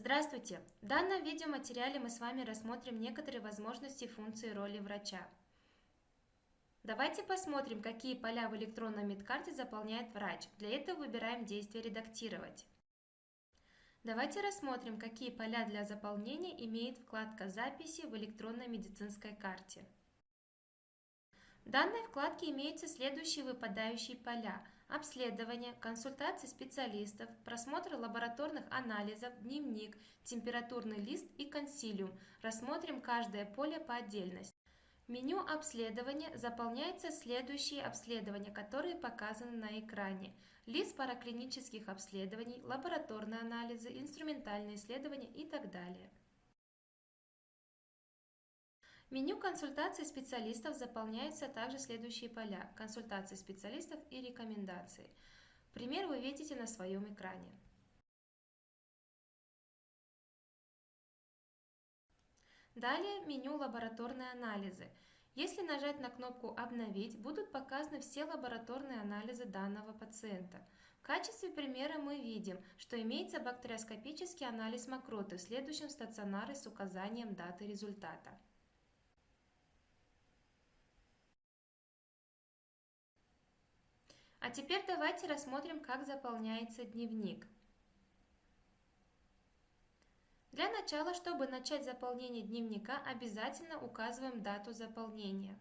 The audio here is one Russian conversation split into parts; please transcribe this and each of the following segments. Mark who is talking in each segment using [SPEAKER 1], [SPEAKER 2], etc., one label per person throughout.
[SPEAKER 1] Здравствуйте! В данном видеоматериале мы с вами рассмотрим некоторые возможности и функции роли врача. Давайте посмотрим, какие поля в электронной медкарте заполняет врач. Для этого выбираем действие «Редактировать». Давайте рассмотрим, какие поля для заполнения имеет вкладка «Записи» в электронной медицинской карте. В данной вкладке имеются следующие выпадающие поля: обследование, консультации специалистов, просмотр лабораторных анализов, дневник, температурный лист и консилиум. Рассмотрим каждое поле по отдельности. В меню обследования заполняются следующие обследования, которые показаны на экране: лист параклинических обследований, лабораторные анализы, инструментальные исследования и так далее. В меню консультации специалистов заполняются также следующие поля: консультации специалистов и рекомендации. Пример вы видите на своем экране. Далее меню лабораторные анализы. Если нажать на кнопку «Обновить», будут показаны все лабораторные анализы данного пациента. В качестве примера мы видим, что имеется бактериоскопический анализ мокроты в следующем стационаре с указанием даты результата. А теперь давайте рассмотрим, как заполняется дневник. Для начала, чтобы начать заполнение дневника, обязательно указываем дату заполнения.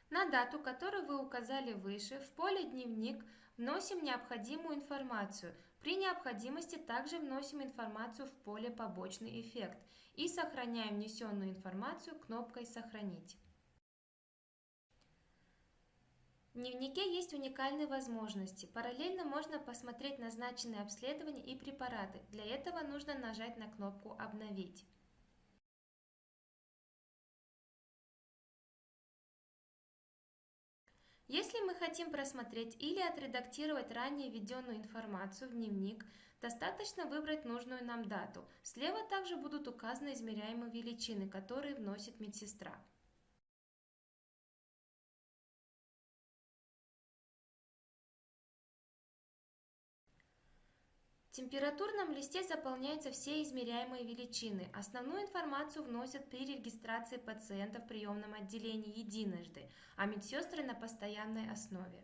[SPEAKER 1] На дату, которую вы указали выше, в поле «Дневник» вносим необходимую информацию. При необходимости также вносим информацию в поле «Побочный эффект» и сохраняем внесенную информацию кнопкой «Сохранить». В дневнике есть уникальные возможности. Параллельно можно посмотреть назначенные обследования и препараты. Для этого нужно нажать на кнопку «Обновить». Если мы хотим просмотреть или отредактировать ранее введенную информацию в дневник, достаточно выбрать нужную нам дату. Слева также будут указаны измеряемые величины, которые вносит медсестра. В температурном листе заполняются все измеряемые величины. Основную информацию вносят при регистрации пациента в приемном отделении единожды, а медсестры на постоянной основе.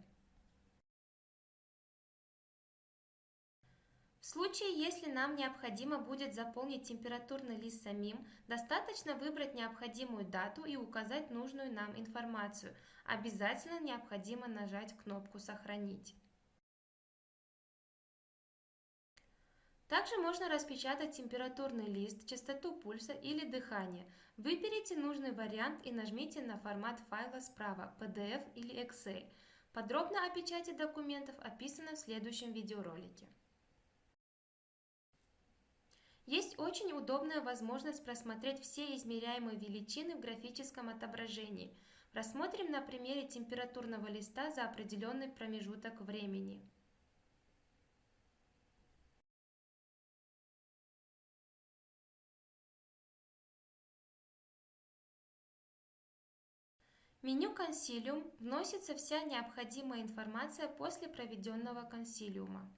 [SPEAKER 1] В случае, если нам необходимо будет заполнить температурный лист самим, достаточно выбрать необходимую дату и указать нужную нам информацию. Обязательно необходимо нажать кнопку «Сохранить». Также можно распечатать температурный лист, частоту пульса или дыхания. Выберите нужный вариант и нажмите на формат файла справа, PDF или Excel. Подробно о печати документов описано в следующем видеоролике. Есть очень удобная возможность просмотреть все измеряемые величины в графическом отображении. Рассмотрим на примере температурного листа за определенный промежуток времени. В меню «Консилиум» вносится вся необходимая информация после проведенного консилиума.